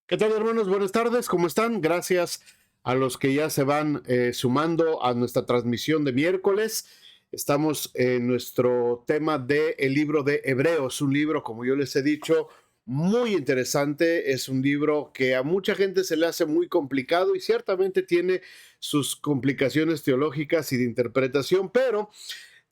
¿Qué tal, hermanos? Buenas tardes, ¿cómo están? Gracias a los que ya se van sumando a nuestra transmisión de miércoles. Estamos en nuestro tema del libro de Hebreos, un libro, como yo les he dicho, muy interesante. Es un libro que a mucha gente se le hace muy complicado y ciertamente tiene sus complicaciones teológicas y de interpretación, pero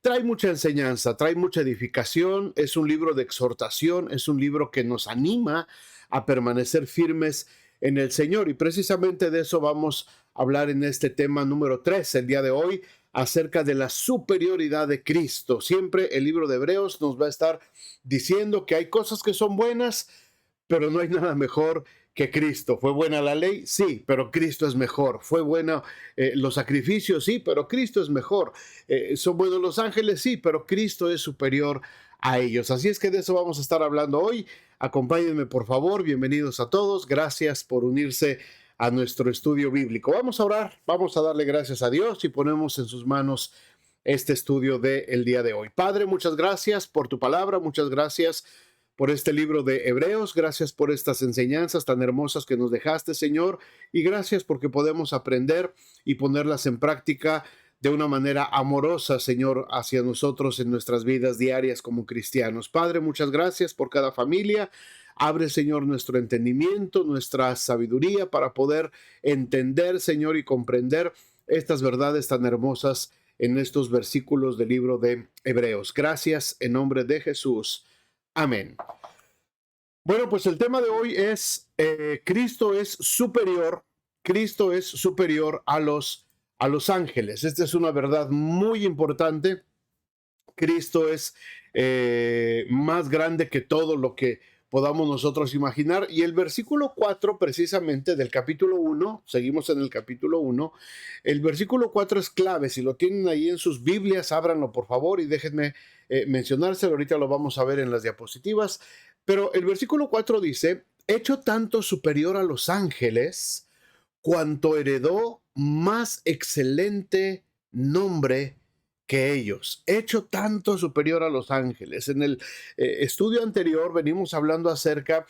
trae mucha enseñanza, trae mucha edificación, es un libro de exhortación, es un libro que nos anima a permanecer firmes en el Señor. Y precisamente de eso vamos a hablar en este tema número 3 el día de hoy, acerca de la superioridad de Cristo. Siempre el libro de Hebreos nos va a estar diciendo que hay cosas que son buenas, pero no hay nada mejor que Cristo. ¿Fue buena la ley? Sí, pero Cristo es mejor. ¿Fue buena los sacrificios? Sí, pero Cristo es mejor. ¿Son buenos los ángeles? Sí, pero Cristo es superior a ellos. Así es que de eso vamos a estar hablando hoy. Acompáñenme, por favor. Bienvenidos a todos. Gracias por unirse a nuestro estudio bíblico. Vamos a orar, vamos a darle gracias a Dios y ponemos en sus manos este estudio del día de hoy. Padre, muchas gracias por tu palabra, muchas gracias por este libro de Hebreos, gracias por estas enseñanzas tan hermosas que nos dejaste, Señor, y gracias porque podemos aprender y ponerlas en práctica de una manera amorosa, Señor, hacia nosotros en nuestras vidas diarias como cristianos. Padre, muchas gracias por cada familia. Abre, Señor, nuestro entendimiento, nuestra sabiduría para poder entender, Señor, y comprender estas verdades tan hermosas en estos versículos del libro de Hebreos. Gracias en nombre de Jesús. Amén. Bueno, pues el tema de hoy es Cristo es superior a los ángeles. Esta es una verdad muy importante. Cristo es más grande que todo lo que podamos nosotros imaginar. Y el versículo 4, precisamente del capítulo 1, seguimos en el capítulo 1, el versículo 4 es clave. Si lo tienen ahí en sus Biblias, ábranlo por favor y déjenme mencionárselo. Ahorita lo vamos a ver en las diapositivas. Pero el versículo 4 dice, hecho tanto superior a los ángeles, cuanto heredó más excelente nombre que ellos, hecho tanto superior a los ángeles. En el estudio anterior venimos hablando acerca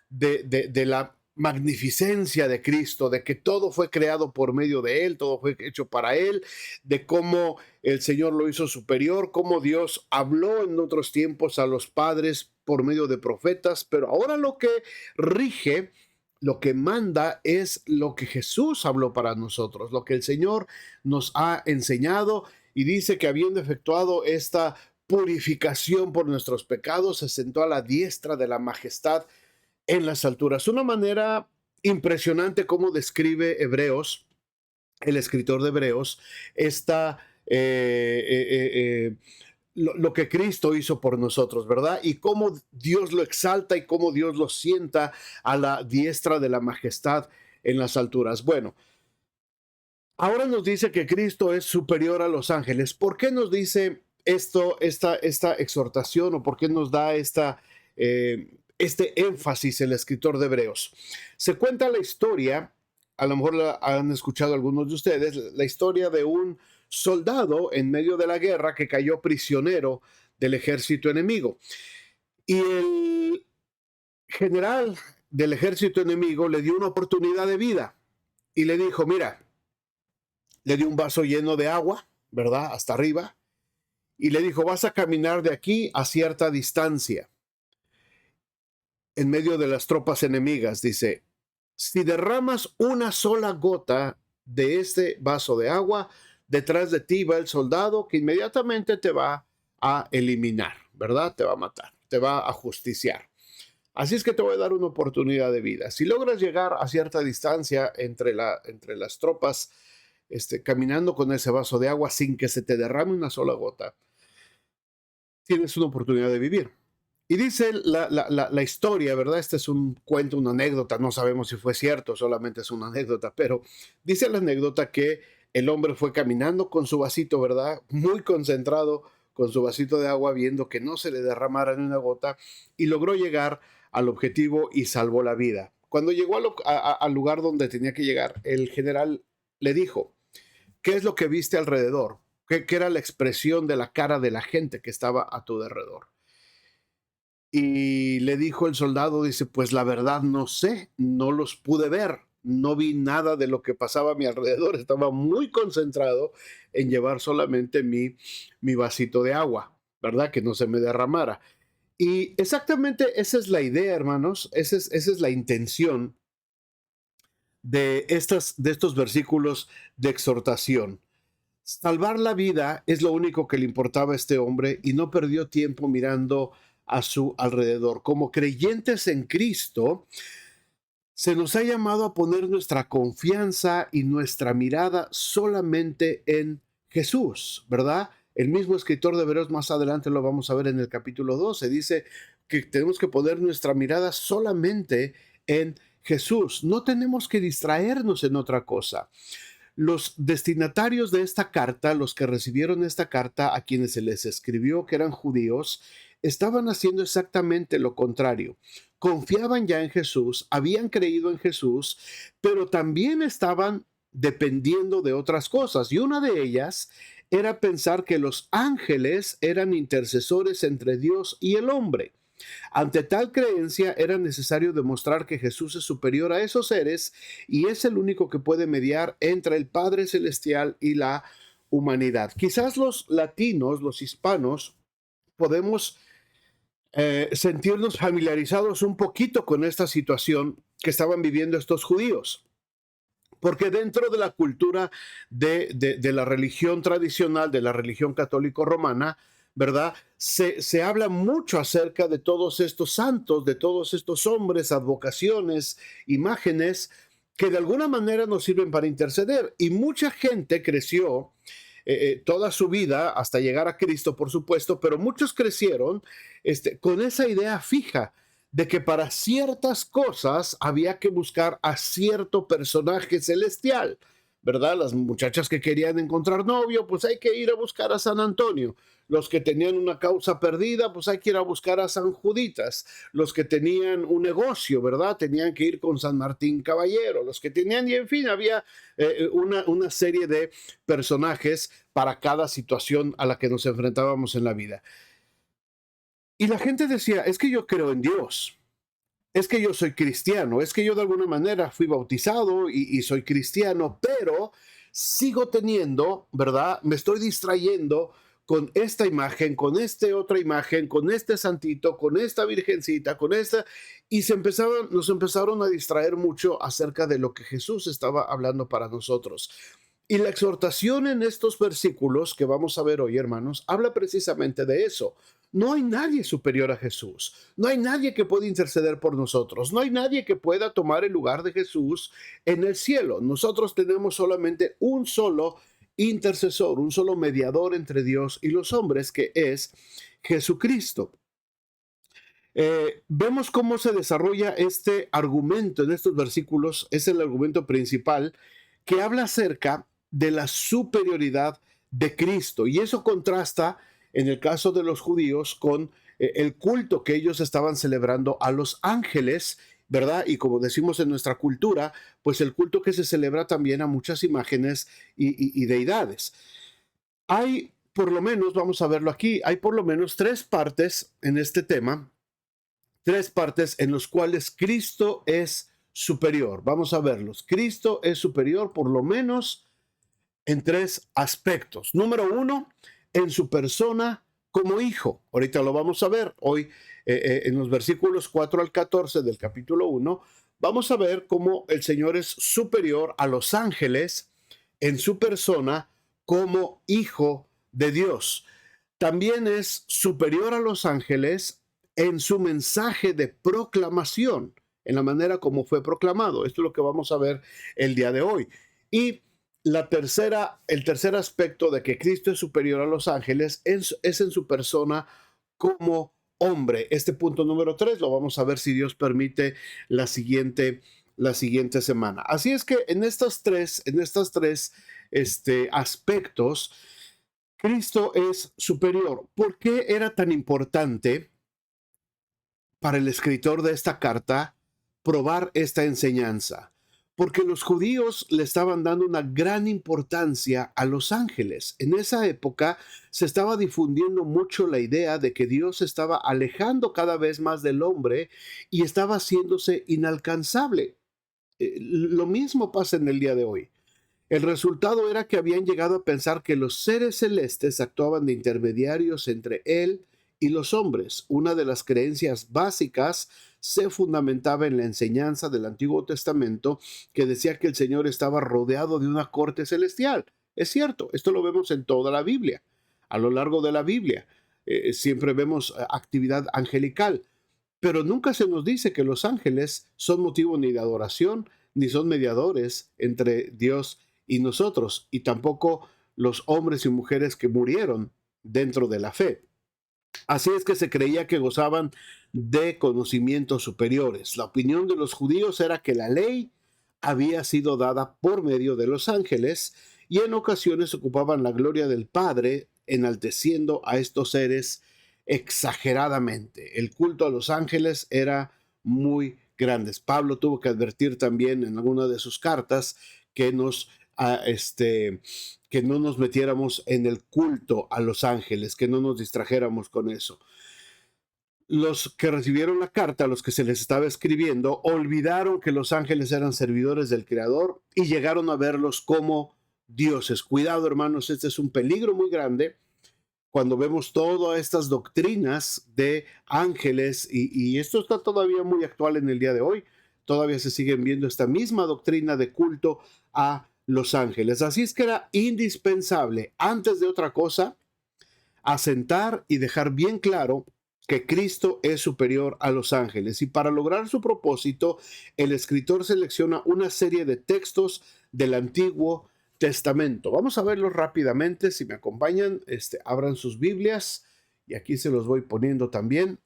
de la magnificencia de Cristo, de que todo fue creado por medio de Él, todo fue hecho para Él, de cómo el Señor lo hizo superior, cómo Dios habló en otros tiempos a los padres por medio de profetas, pero ahora lo que rige, lo que manda es lo que Jesús habló para nosotros, lo que el Señor nos ha enseñado y dice que habiendo efectuado esta purificación por nuestros pecados, se sentó a la diestra de la majestad en las alturas. Una manera impresionante como describe Hebreos, el escritor de Hebreos, esta lo que Cristo hizo por nosotros, ¿verdad? Y cómo Dios lo exalta y cómo Dios lo sienta a la diestra de la majestad en las alturas. Bueno, ahora nos dice que Cristo es superior a los ángeles. ¿Por qué nos dice esto, esta exhortación o por qué nos da este énfasis el escritor de Hebreos? Se cuenta la historia, a lo mejor la han escuchado algunos de ustedes, la historia de un soldado en medio de la guerra que cayó prisionero del ejército enemigo. Y el general del ejército enemigo le dio una oportunidad de vida y le dijo, mira, le dio un vaso lleno de agua, ¿verdad? Hasta arriba. Y le dijo, vas a caminar de aquí a cierta distancia, en medio de las tropas enemigas. Dice, si derramas una sola gota de este vaso de agua, detrás de ti va el soldado que inmediatamente te va a eliminar, ¿verdad? Te va a matar, te va a justiciar. Así es que te voy a dar una oportunidad de vida. Si logras llegar a cierta distancia entre las tropas, caminando con ese vaso de agua sin que se te derrame una sola gota, tienes una oportunidad de vivir. Y dice la historia, ¿verdad? Este es un cuento, una anécdota, no sabemos si fue cierto, solamente es una anécdota, pero dice la anécdota que el hombre fue caminando con su vasito, ¿verdad? Muy concentrado con su vasito de agua, viendo que no se le derramara ni una gota, y logró llegar al objetivo y salvó la vida. Cuando llegó al lugar donde tenía que llegar, el general le dijo, ¿qué es lo que viste alrededor? ¿Qué era la expresión de la cara de la gente que estaba a tu alrededor? Y le dijo el soldado, dice, pues la verdad no sé, no los pude ver, no vi nada de lo que pasaba a mi alrededor, estaba muy concentrado en llevar solamente mi vasito de agua, ¿verdad? Que no se me derramara. Y exactamente esa es la idea, hermanos, esa es la intención de estos versículos de exhortación. Salvar la vida es lo único que le importaba a este hombre y no perdió tiempo mirando a su alrededor. Como creyentes en Cristo, se nos ha llamado a poner nuestra confianza y nuestra mirada solamente en Jesús, ¿verdad? El mismo escritor de Hebreos, más adelante lo vamos a ver en el capítulo 12, dice que tenemos que poner nuestra mirada solamente en Jesús. No tenemos que distraernos en otra cosa. Los destinatarios de esta carta, los que recibieron esta carta a quienes se les escribió que eran judíos, estaban haciendo exactamente lo contrario. Confiaban ya en Jesús, habían creído en Jesús, pero también estaban dependiendo de otras cosas. Y una de ellas era pensar que los ángeles eran intercesores entre Dios y el hombre. Ante tal creencia era necesario demostrar que Jesús es superior a esos seres y es el único que puede mediar entre el Padre Celestial y la humanidad. Quizás los latinos, los hispanos, podemos sentirnos familiarizados un poquito con esta situación que estaban viviendo estos judíos. Porque dentro de la cultura de la religión tradicional, de la religión católico-romana, ¿verdad? Se habla mucho acerca de todos estos santos, de todos estos hombres, advocaciones, imágenes, que de alguna manera nos sirven para interceder. Y mucha gente creció toda su vida hasta llegar a Cristo, por supuesto, pero muchos crecieron con esa idea fija de que para ciertas cosas había que buscar a cierto personaje celestial, ¿verdad? Las muchachas que querían encontrar novio, pues hay que ir a buscar a San Antonio. Los que tenían una causa perdida, pues hay que ir a buscar a San Juditas. Los que tenían un negocio, ¿verdad? Tenían que ir con San Martín Caballero. Los que tenían, y en fin, había una serie de personajes para cada situación a la que nos enfrentábamos en la vida. Y la gente decía, es que yo creo en Dios, es que yo soy cristiano, es que yo de alguna manera fui bautizado y soy cristiano, pero sigo teniendo, ¿verdad? Me estoy distrayendo con esta imagen, con esta otra imagen, con este santito, con esta virgencita, con esta, y nos empezaron a distraer mucho acerca de lo que Jesús estaba hablando para nosotros. Y la exhortación en estos versículos que vamos a ver hoy, hermanos, habla precisamente de eso. No hay nadie superior a Jesús. No hay nadie que pueda interceder por nosotros. No hay nadie que pueda tomar el lugar de Jesús en el cielo. Nosotros tenemos solamente un solo intercesor, un solo mediador entre Dios y los hombres, que es Jesucristo. Vemos cómo se desarrolla este argumento en estos versículos. Es el argumento principal que habla acerca de la superioridad de Cristo. Y eso contrasta, en el caso de los judíos, con el culto que ellos estaban celebrando a los ángeles, ¿verdad? Y como decimos en nuestra cultura, pues el culto que se celebra también a muchas imágenes y deidades. Hay por lo menos, vamos a verlo aquí, hay por lo menos tres partes en este tema, tres partes en las cuales Cristo es superior. Vamos a verlos. Cristo es superior por lo menos en tres aspectos. Número uno, en su persona como hijo. Ahorita lo vamos a ver. Hoy, en los versículos 4 al 14 del capítulo 1, vamos a ver cómo el Señor es superior a los ángeles en su persona como hijo de Dios. También es superior a los ángeles en su mensaje de proclamación, en la manera como fue proclamado. Esto es lo que vamos a ver el día de hoy. Y el tercer aspecto de que Cristo es superior a los ángeles es en su persona como hombre. Este punto número 3 lo vamos a ver, si Dios permite, la siguiente semana. Así es que en estos tres aspectos, Cristo es superior. ¿Por qué era tan importante para el escritor de esta carta probar esta enseñanza? porque los judíos le estaban dando una gran importancia a los ángeles. En esa época se estaba difundiendo mucho la idea de que Dios se estaba alejando cada vez más del hombre y estaba haciéndose inalcanzable. Lo mismo pasa en el día de hoy. El resultado era que habían llegado a pensar que los seres celestes actuaban de intermediarios entre él y los hombres. Una de las creencias básicas se fundamentaba en la enseñanza del Antiguo Testamento que decía que el Señor estaba rodeado de una corte celestial. Es cierto, esto lo vemos en toda la Biblia, a lo largo de la Biblia. Siempre vemos actividad angelical, pero nunca se nos dice que los ángeles son motivo ni de adoración, ni son mediadores entre Dios y nosotros, y tampoco los hombres y mujeres que murieron dentro de la fe. Así es que se creía que gozaban de conocimientos superiores. La opinión de los judíos era que la ley había sido dada por medio de los ángeles y en ocasiones ocupaban la gloria del Padre, enalteciendo a estos seres exageradamente. El culto a los ángeles era muy grande. Pablo tuvo que advertir también en alguna de sus cartas que que no nos metiéramos en el culto a los ángeles, que no nos distrajéramos con eso. Los que recibieron la carta, a los que se les estaba escribiendo, olvidaron que los ángeles eran servidores del Creador y llegaron a verlos como dioses. Cuidado, hermanos, este es un peligro muy grande cuando vemos todas estas doctrinas de ángeles, y esto está todavía muy actual en el día de hoy. Todavía se siguen viendo esta misma doctrina de culto a los ángeles. Así es que era indispensable, antes de otra cosa, asentar y dejar bien claro que Cristo es superior a los ángeles. Y para lograr su propósito, el escritor selecciona una serie de textos del Antiguo Testamento. Vamos a verlos rápidamente. Si me acompañan, abran sus Biblias y aquí se los voy poniendo también.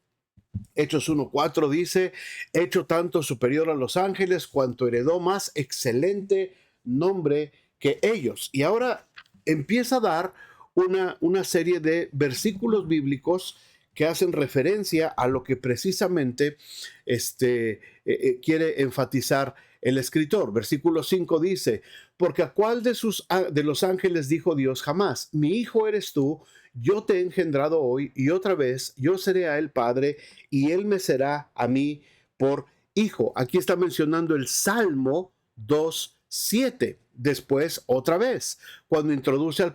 Hechos 1:4 dice: hecho tanto superior a los ángeles cuanto heredó más excelente nombre que ellos. Y ahora empieza a dar una serie de versículos bíblicos que hacen referencia a lo que precisamente quiere enfatizar el escritor. Versículo 5 dice: porque a cuál de los ángeles dijo Dios jamás: mi hijo eres tú, yo te he engendrado hoy, y otra vez yo seré a él padre, y él me será a mí por hijo. Aquí está mencionando el Salmo 2:7. Después, otra vez, cuando introduce al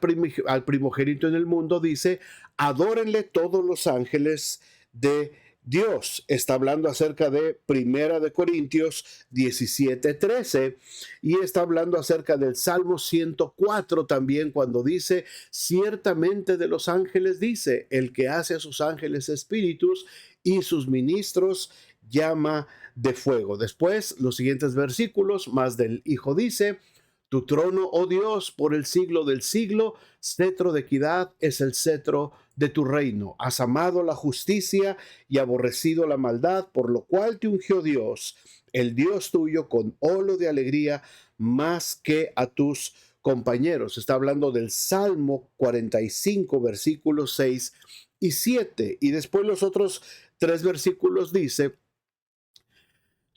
primogénito en el mundo, dice: adórenle todos los ángeles de Dios. Está hablando acerca de Primera de Corintios 17:13 y está hablando acerca del Salmo 104 también, cuando dice: ciertamente de los ángeles dice, el que hace a sus ángeles espíritus y sus ministros llama de fuego. Después, los siguientes versículos, más del Hijo dice: tu trono, oh Dios, por el siglo del siglo, cetro de equidad es el cetro de tu reino. Has amado la justicia y aborrecido la maldad, por lo cual te ungió Dios, el Dios tuyo, con olo de alegría más que a tus compañeros. Está hablando del Salmo 45, versículos 6 y 7. Y después los otros 3 versículos dice: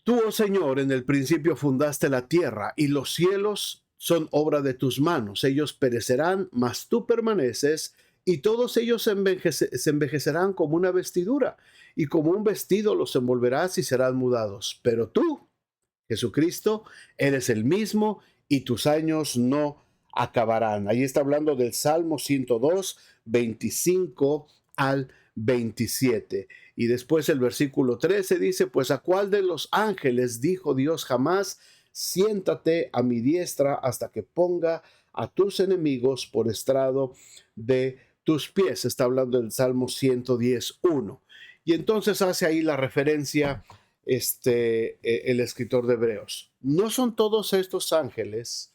tú, oh Señor, en el principio fundaste la tierra, y los cielos son obra de tus manos. Ellos perecerán, mas tú permaneces, y todos ellos se envejecerán como una vestidura, y como un vestido los envolverás y serán mudados. Pero tú, Jesucristo, eres el mismo, y tus años no acabarán. Ahí está hablando del Salmo 102, 25 al 27. Y después el versículo 13 dice: pues a cuál de los ángeles dijo Dios jamás: siéntate a mi diestra hasta que ponga a tus enemigos por estrado de tus pies. Está hablando del Salmo 110:1. Y entonces hace ahí la referencia el escritor de Hebreos. ¿No son todos estos ángeles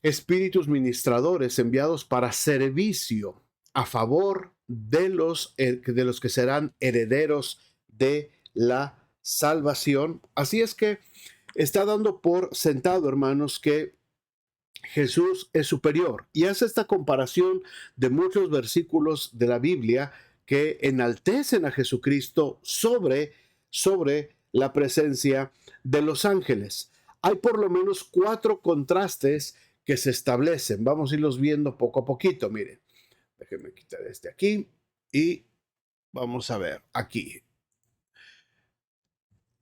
espíritus ministradores enviados para servicio a favor de los que serán herederos de la salvación? Así es que está dando por sentado, hermanos, que Jesús es superior, y hace esta comparación de muchos versículos de la Biblia que enaltecen a Jesucristo sobre la presencia de los ángeles. hay por lo menos 4 contrastes que se establecen. Vamos a irlos viendo poco a poquito. Miren, déjenme quitar este aquí y vamos a ver aquí.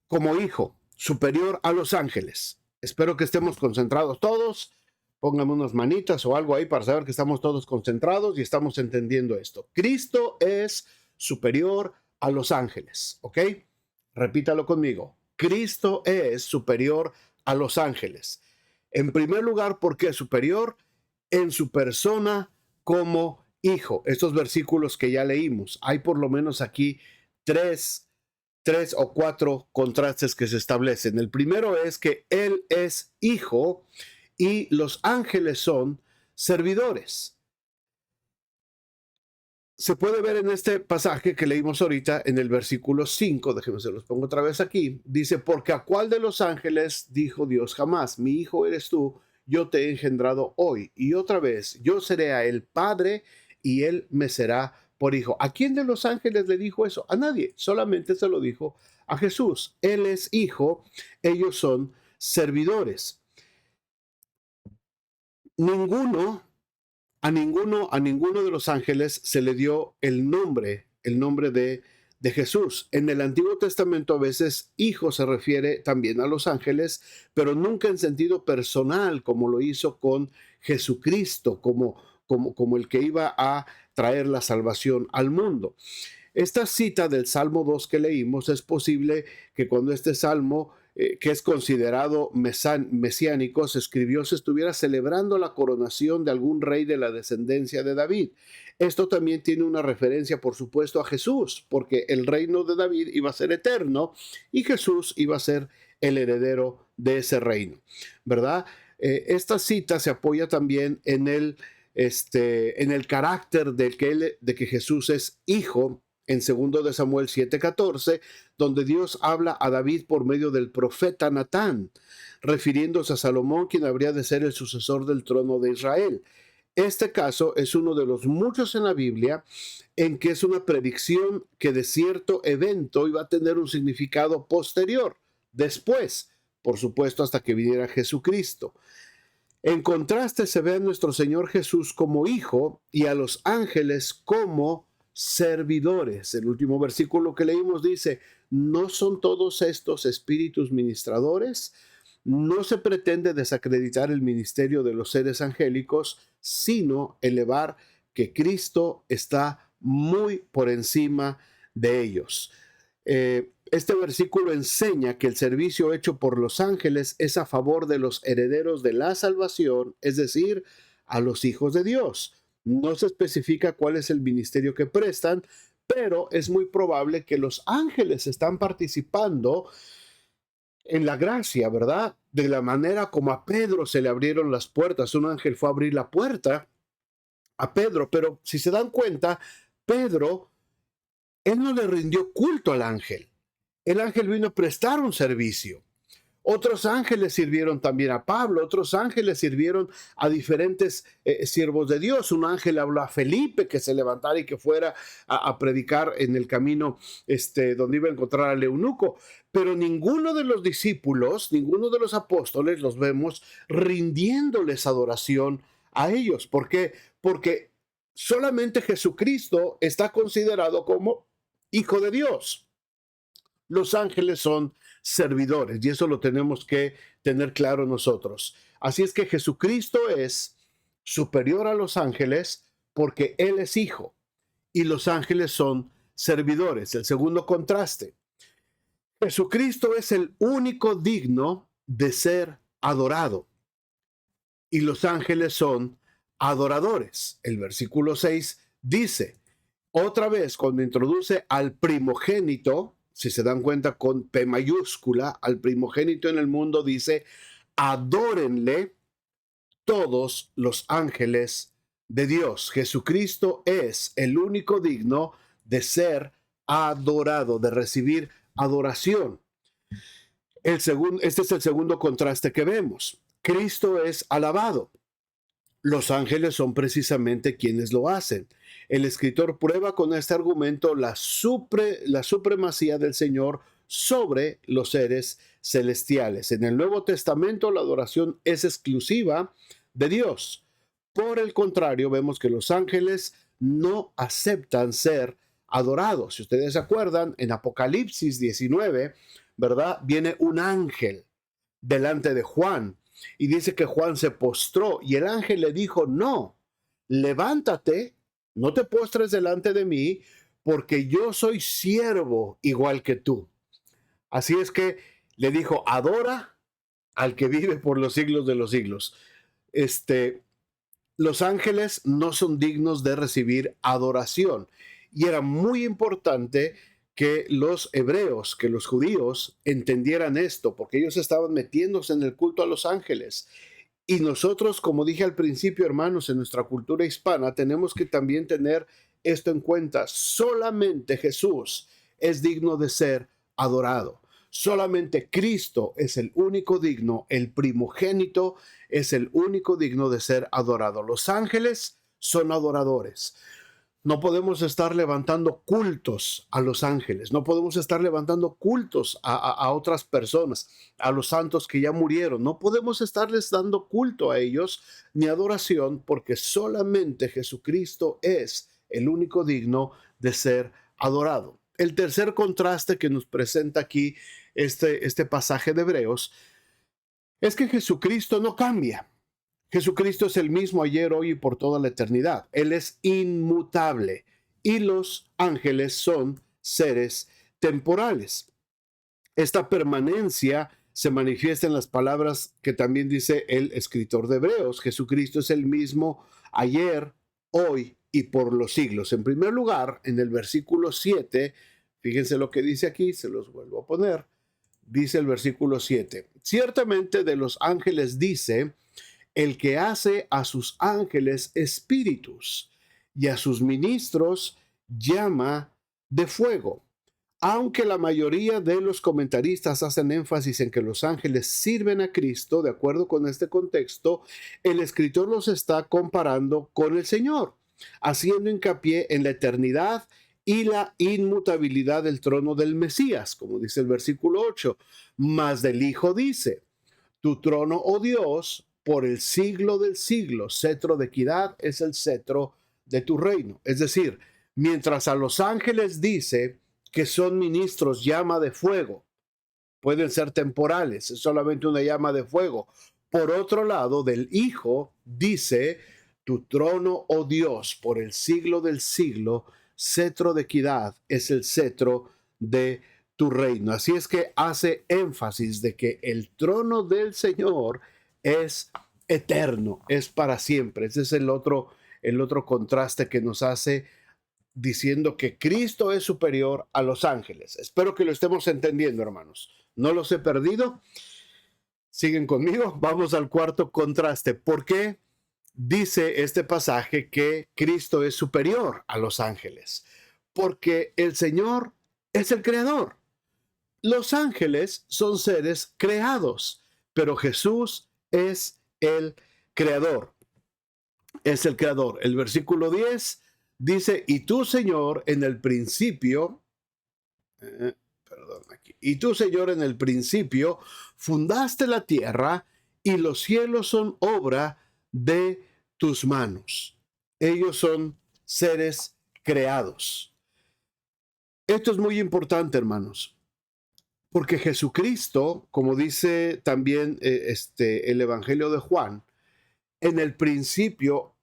Como hijo, superior a los ángeles. Espero que estemos concentrados todos. Pónganme unas manitas o algo ahí para saber que estamos todos concentrados y estamos entendiendo esto. Cristo es superior a los ángeles, ¿ok? Repítalo conmigo. Cristo es superior a los ángeles. En primer lugar, ¿por qué superior? En su persona como hijo. Estos versículos que ya leímos, hay por lo menos aquí tres o cuatro contrastes que se establecen. El primero es que Él es hijo y los ángeles son servidores. Se puede ver en este pasaje que leímos ahorita en el versículo 5, déjenme se los pongo otra vez aquí, dice, porque a cuál de los ángeles dijo Dios jamás, mi hijo eres tú, yo te he engendrado hoy, y otra vez, yo seré a él padre y él me será por hijo. ¿A quién de los ángeles le dijo eso? A nadie, solamente se lo dijo a Jesús. Él es hijo, ellos son servidores. A ninguno de los ángeles se le dio el nombre de Jesús. En el Antiguo Testamento a veces hijo se refiere también a los ángeles, pero nunca en sentido personal, como lo hizo con Jesucristo, como el que iba a traer la salvación al mundo. Esta cita del Salmo 2 que leímos, es posible que cuando este salmo, que es considerado mesiánico, se escribió, se estuviera celebrando la coronación de algún rey de la descendencia de David. Esto también tiene una referencia, por supuesto, a Jesús, porque el reino de David iba a ser eterno y Jesús iba a ser el heredero de ese reino, ¿verdad? Esta cita se apoya también en el carácter de que Jesús es hijo, en 2 de Samuel 7:14, donde Dios habla a David por medio del profeta Natán, refiriéndose a Salomón, quien habría de ser el sucesor del trono de Israel. Este caso es uno de los muchos en la Biblia en que es una predicción que de cierto evento iba a tener un significado posterior, después, por supuesto, hasta que viniera Jesucristo. En contraste, se ve a nuestro Señor Jesús como hijo y a los ángeles como servidores. El último versículo que leímos dice, ¿no son todos estos espíritus ministradores? No se pretende desacreditar el ministerio de los seres angélicos, sino elevar que Cristo está muy por encima de ellos. Este versículo enseña que el servicio hecho por los ángeles es a favor de los herederos de la salvación, es decir, a los hijos de Dios. No se especifica cuál es el ministerio que prestan, pero es muy probable que los ángeles están participando en la gracia, ¿verdad? De la manera como a Pedro se le abrieron las puertas. Un ángel fue a abrir la puerta a Pedro, pero si se dan cuenta, Pedro, él no le rindió culto al ángel. El ángel vino a prestar un servicio. Otros ángeles sirvieron también a Pablo, otros ángeles sirvieron a diferentes siervos de Dios. Un ángel habló a Felipe que se levantara y que fuera a predicar en el camino donde iba a encontrar al eunuco. Pero ninguno de los discípulos, ninguno de los apóstoles los vemos rindiéndoles adoración a ellos. ¿Por qué? Porque solamente Jesucristo está considerado como hijo de Dios. Los ángeles son servidores y eso lo tenemos que tener claro nosotros. Así es que Jesucristo es superior a los ángeles porque Él es hijo y los ángeles son servidores. El segundo contraste. Jesucristo es el único digno de ser adorado y los ángeles son adoradores. El versículo 6 dice, otra vez cuando introduce al primogénito, si se dan cuenta con P mayúscula, al primogénito en el mundo dice, adórenle todos los ángeles de Dios. Jesucristo es el único digno de ser adorado, de recibir adoración. Este es el segundo contraste que vemos. Cristo es alabado. Los ángeles son precisamente quienes lo hacen. El escritor prueba con este argumento la supremacía del Señor sobre los seres celestiales. En el Nuevo Testamento la adoración es exclusiva de Dios. Por el contrario, vemos que los ángeles no aceptan ser adorados. Si ustedes se acuerdan, en Apocalipsis 19, ¿verdad? Viene un ángel delante de Juan y dice que Juan se postró y el ángel le dijo, no, levántate, no te postres delante de mí, porque yo soy siervo igual que tú. Así es que le dijo, adora al que vive por los siglos de los siglos. Los ángeles no son dignos de recibir adoración. Y era muy importante que los hebreos, que los judíos entendieran esto, porque ellos estaban metiéndose en el culto a los ángeles. Y nosotros, como dije al principio, hermanos, en nuestra cultura hispana, tenemos que también tener esto en cuenta. Solamente Jesús es digno de ser adorado. Solamente Cristo es el único digno, el primogénito es el único digno de ser adorado. Los ángeles son adoradores. No podemos estar levantando cultos a los ángeles, no podemos estar levantando cultos a otras personas, a los santos que ya murieron. No podemos estarles dando culto a ellos ni adoración, porque solamente Jesucristo es el único digno de ser adorado. El tercer contraste que nos presenta aquí este pasaje de Hebreos es que Jesucristo no cambia. Jesucristo es el mismo ayer, hoy y por toda la eternidad. Él es inmutable y los ángeles son seres temporales. Esta permanencia se manifiesta en las palabras que también dice el escritor de Hebreos. Jesucristo es el mismo ayer, hoy y por los siglos. En primer lugar, en el versículo 7, fíjense lo que dice aquí, se los vuelvo a poner. Dice el versículo 7, ciertamente de los ángeles dice, el que hace a sus ángeles espíritus y a sus ministros llama de fuego. Aunque la mayoría de los comentaristas hacen énfasis en que los ángeles sirven a Cristo, de acuerdo con este contexto, el escritor los está comparando con el Señor, haciendo hincapié en la eternidad y la inmutabilidad del trono del Mesías, como dice el versículo 8, mas del Hijo dice, tu trono, oh Dios, por el siglo del siglo, cetro de equidad es el cetro de tu reino. Es decir, mientras a los ángeles dice que son ministros llama de fuego, pueden ser temporales, es solamente una llama de fuego. Por otro lado, del Hijo dice, tu trono, oh Dios, por el siglo del siglo, cetro de equidad es el cetro de tu reino. Así es que hace énfasis de que el trono del Señor es eterno, es para siempre. Ese es el otro contraste que nos hace diciendo que Cristo es superior a los ángeles. Espero que lo estemos entendiendo, hermanos. No los he perdido. ¿Siguen conmigo? Vamos al cuarto contraste. ¿Por qué dice este pasaje que Cristo es superior a los ángeles? Porque el Señor es el creador. Los ángeles son seres creados, pero Jesús es el creador. Es el creador. El versículo 10 dice, y tú, Señor, en el principio, y tú, Señor, en el principio fundaste la tierra y los cielos son obra de tus manos. Ellos son seres creados. Esto es muy importante, hermanos. Porque Jesucristo, como dice también el Evangelio de Juan, en el principio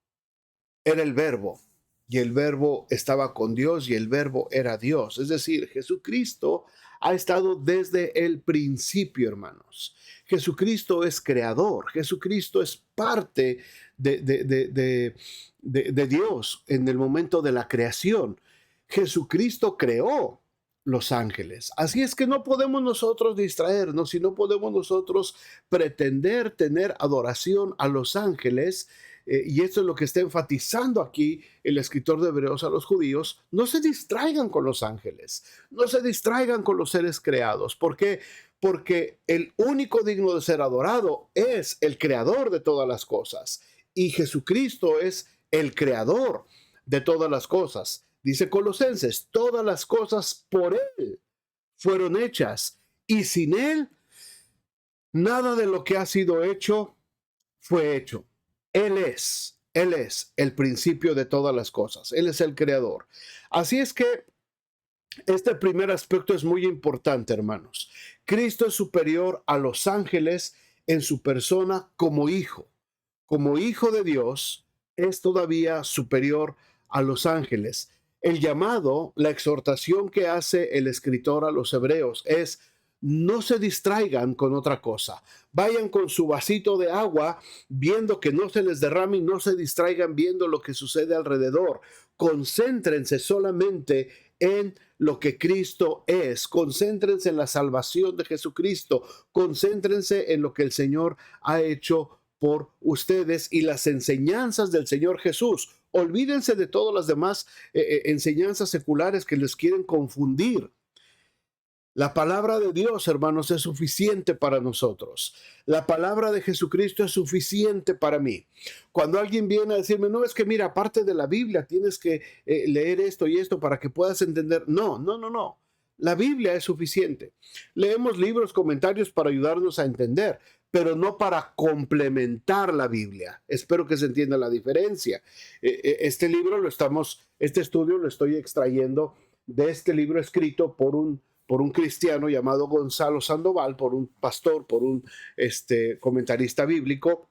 era el Verbo, y el Verbo estaba con Dios, y el Verbo era Dios. Es decir, Jesucristo ha estado desde el principio, hermanos. Jesucristo es creador, Jesucristo es parte de Dios en el momento de la creación. Jesucristo creó los ángeles. Así es que no podemos nosotros distraernos y no podemos nosotros pretender tener adoración a los ángeles. Y esto es lo que está enfatizando aquí el escritor de Hebreos a los judíos. No se distraigan con los ángeles, no se distraigan con los seres creados. ¿Por qué? Porque el único digno de ser adorado es el creador de todas las cosas. Y Jesucristo es el creador de todas las cosas. Dice Colosenses, todas las cosas por Él fueron hechas, y sin Él, nada de lo que ha sido hecho fue hecho. Él es el principio de todas las cosas. Él es el creador. Así es que este primer aspecto es muy importante, hermanos. Cristo es superior a los ángeles en su persona como hijo. Como hijo de Dios, es todavía superior a los ángeles. El llamado, la exhortación que hace el escritor a los hebreos es: no se distraigan con otra cosa. Vayan con su vasito de agua viendo que no se les derrame y no se distraigan viendo lo que sucede alrededor. Concéntrense solamente en lo que Cristo es. Concéntrense en la salvación de Jesucristo. Concéntrense en lo que el Señor ha hecho por ustedes y las enseñanzas del Señor Jesús. Olvídense de todas las demás enseñanzas seculares que les quieren confundir. La palabra de Dios, hermanos, es suficiente para nosotros. La palabra de Jesucristo es suficiente para mí. Cuando alguien viene a decirme: no, es que mira, aparte de la Biblia, tienes que leer esto y esto para que puedas entender. No. La Biblia es suficiente. Leemos libros, comentarios para ayudarnos a entender, pero no para complementar la Biblia. Espero que se entienda la diferencia. Este estudio lo estoy extrayendo de este libro escrito por un cristiano llamado Gonzalo Sandoval, por un pastor, por un comentarista bíblico.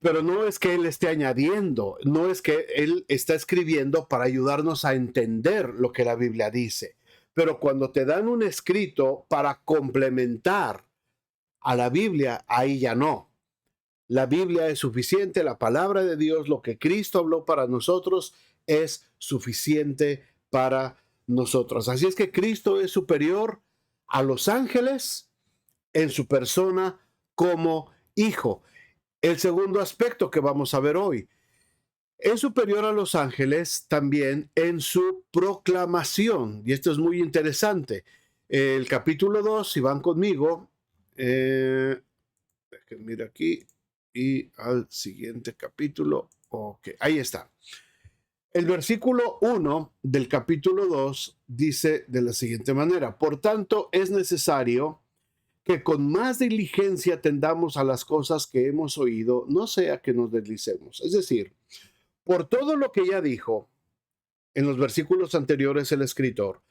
Pero no es que él esté añadiendo, no es que él está escribiendo para ayudarnos a entender lo que la Biblia dice. Pero cuando te dan un escrito para complementar a la Biblia, ahí ya no. La Biblia es suficiente, la palabra de Dios, lo que Cristo habló para nosotros es suficiente para nosotros. Así es que Cristo es superior a los ángeles en su persona como hijo. El segundo aspecto que vamos a ver hoy: es superior a los ángeles también en su proclamación. Y esto es muy interesante. El capítulo 2, si van conmigo, mira aquí y al siguiente capítulo. Ok, ahí está. El versículo 1 del capítulo 2 dice de la siguiente manera: por tanto, es necesario que con más diligencia atendamos a las cosas que hemos oído, no sea que nos deslicemos. Es decir, por todo lo que ya dijo en los versículos anteriores el escritor,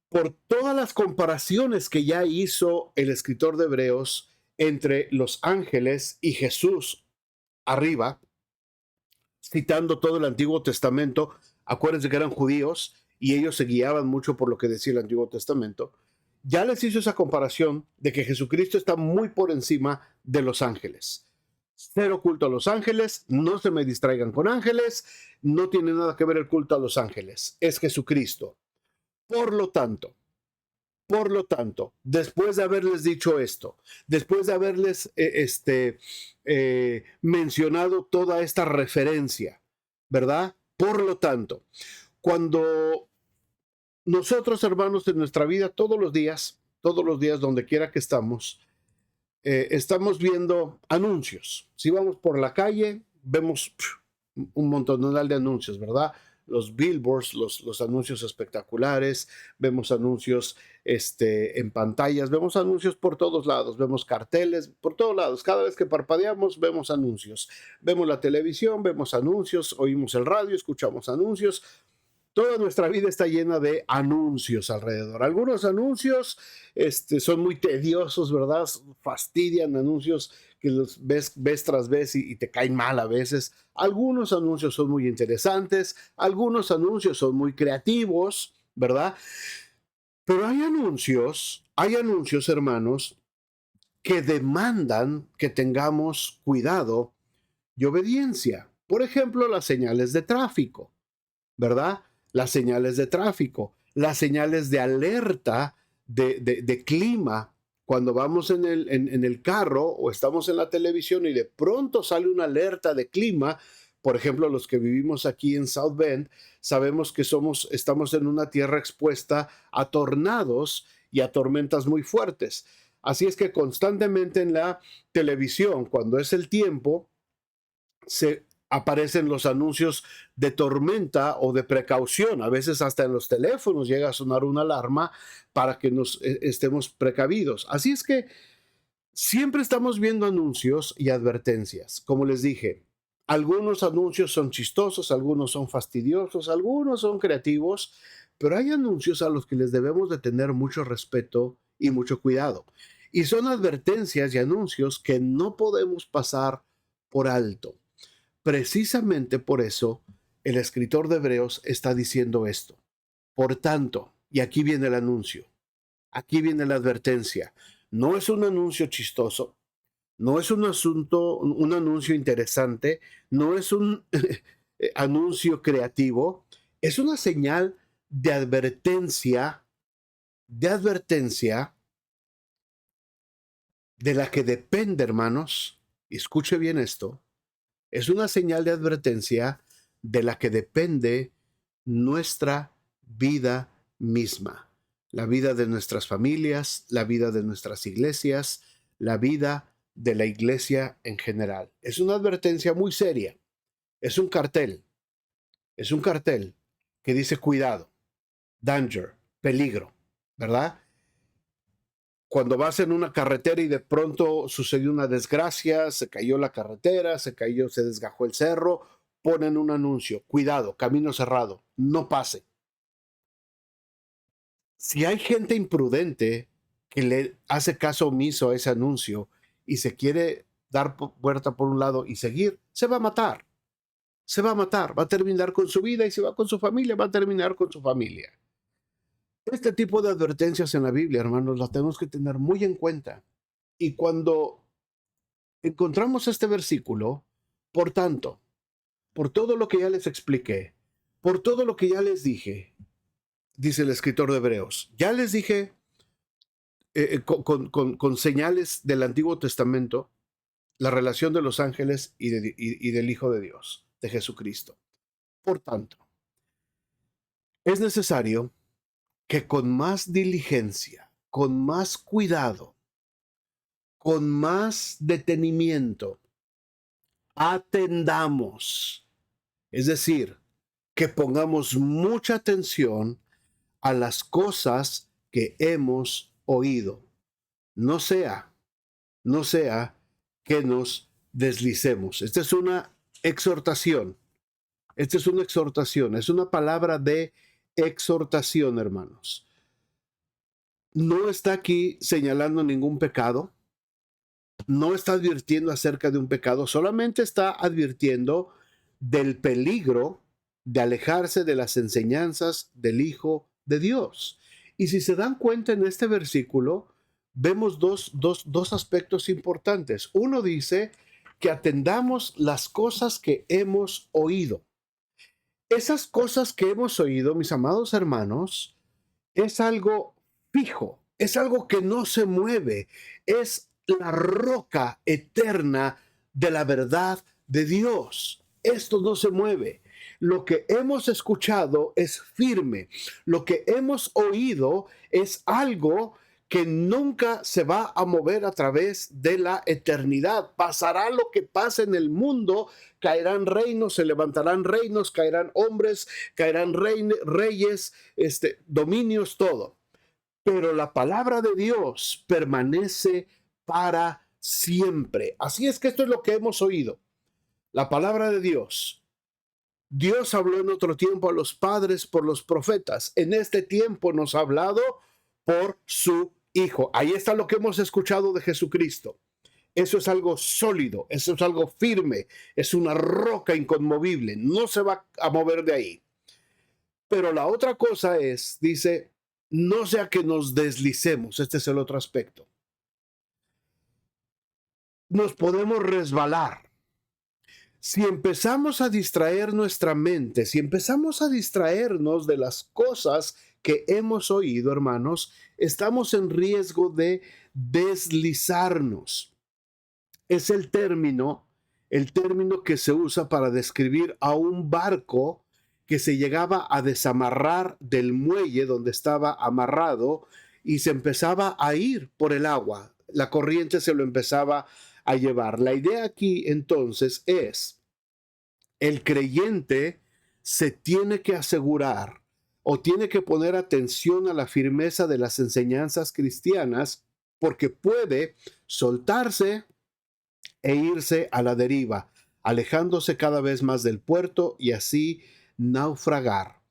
por todas las comparaciones que ya hizo el escritor de Hebreos entre los ángeles y Jesús arriba, citando todo el Antiguo Testamento. Acuérdense que eran judíos y ellos se guiaban mucho por lo que decía el Antiguo Testamento. Ya les hizo esa comparación de que Jesucristo está muy por encima de los ángeles. Cero culto a los ángeles, no se me distraigan con ángeles, no tiene nada que ver el culto a los ángeles, es Jesucristo. Por lo tanto, después de haberles dicho esto, después de haberles mencionado toda esta referencia, ¿verdad? Por lo tanto, cuando nosotros, hermanos, en nuestra vida, todos los días, donde quiera que estamos viendo anuncios. Si vamos por la calle, vemos un montonal de anuncios, ¿verdad? Los billboards, los anuncios espectaculares, vemos anuncios en pantallas, vemos anuncios por todos lados, vemos carteles por todos lados. Cada vez que parpadeamos, vemos anuncios. Vemos la televisión, vemos anuncios, oímos el radio, escuchamos anuncios. Toda nuestra vida está llena de anuncios alrededor. Algunos anuncios son muy tediosos, ¿verdad? Fastidian, anuncios que los ves tras vez y te caen mal a veces. Algunos anuncios son muy interesantes, algunos anuncios son muy creativos, ¿verdad? Pero hay anuncios, hermanos, que demandan que tengamos cuidado y obediencia. Por ejemplo, las señales de tráfico, ¿verdad? Las señales de tráfico, las señales de alerta de clima. Cuando vamos en el carro o estamos en la televisión y de pronto sale una alerta de clima, por ejemplo, los que vivimos aquí en South Bend, sabemos que estamos en una tierra expuesta a tornados y a tormentas muy fuertes. Así es que constantemente en la televisión, cuando es el tiempo, se aparecen los anuncios de tormenta o de precaución. A veces hasta en los teléfonos llega a sonar una alarma para que nos estemos precavidos. Así es que siempre estamos viendo anuncios y advertencias. Como les dije, algunos anuncios son chistosos, algunos son fastidiosos, algunos son creativos, pero hay anuncios a los que les debemos de tener mucho respeto y mucho cuidado. Y son advertencias y anuncios que no podemos pasar por alto. Precisamente por eso el escritor de Hebreos está diciendo esto. Por tanto, y aquí viene el anuncio, aquí viene la advertencia. No es un anuncio chistoso, no es un anuncio interesante, no es un anuncio creativo, es una señal de advertencia de la que depende, hermanos, y escuche bien esto, es una señal de advertencia de la que depende nuestra vida misma, la vida de nuestras familias, la vida de nuestras iglesias, la vida de la iglesia en general. Es una advertencia muy seria, es un cartel que dice cuidado, danger, peligro, ¿verdad? Cuando vas en una carretera y de pronto sucedió una desgracia, se cayó la carretera, se desgajó el cerro, ponen un anuncio, cuidado, camino cerrado, no pase. Si hay gente imprudente que le hace caso omiso a ese anuncio y se quiere dar vuelta por un lado y seguir, se va a matar. Se va a matar, va a terminar con su vida y si va con su familia, va a terminar con su familia. Este tipo de advertencias en la Biblia, hermanos, las tenemos que tener muy en cuenta. Y cuando encontramos este versículo, por tanto, por todo lo que ya les expliqué, por todo lo que ya les dije, dice el escritor de Hebreos, ya les dije con señales del Antiguo Testamento la relación de los ángeles y del Hijo de Dios, de Jesucristo. Por tanto, es necesario que con más diligencia, con más cuidado, con más detenimiento, atendamos, es decir, que pongamos mucha atención a las cosas que hemos oído. No sea, no sea que nos deslicemos. Esta es una exhortación. Esta es una exhortación. Es una palabra de exhortación, hermanos. No está aquí señalando ningún pecado. No está advirtiendo acerca de un pecado. Solamente está advirtiendo del peligro de alejarse de las enseñanzas del Hijo de Dios. Y si se dan cuenta en este versículo, vemos dos aspectos importantes. Uno dice que atendamos las cosas que hemos oído. Esas cosas que hemos oído, mis amados hermanos, es algo fijo, es algo que no se mueve, es la roca eterna de la verdad de Dios. Esto no se mueve. Lo que hemos escuchado es firme. Lo que hemos oído es algo que nunca se va a mover a través de la eternidad. Pasará lo que pase en el mundo, caerán reinos, se levantarán reinos, caerán hombres, caerán reyes, dominios, todo. Pero la palabra de Dios permanece para siempre. Así es que esto es lo que hemos oído. La palabra de Dios. Dios habló en otro tiempo a los padres por los profetas. En este tiempo nos ha hablado por su Hijo. Ahí está lo que hemos escuchado de Jesucristo. Eso es algo sólido, eso es algo firme, es una roca inconmovible, no se va a mover de ahí. Pero la otra cosa es, dice, no sea que nos deslicemos, este es el otro aspecto. Nos podemos resbalar. Si empezamos a distraer nuestra mente, si empezamos a distraernos de las cosas que hemos oído, hermanos, estamos en riesgo de deslizarnos. Es el término que se usa para describir a un barco que se llegaba a desamarrar del muelle donde estaba amarrado y se empezaba a ir por el agua. La corriente se lo empezaba a llevar. La idea aquí entonces es El creyente se tiene que asegurar o tiene que poner atención a la firmeza de las enseñanzas cristianas, porque puede soltarse e irse a la deriva, alejándose cada vez más del puerto y así naufragar.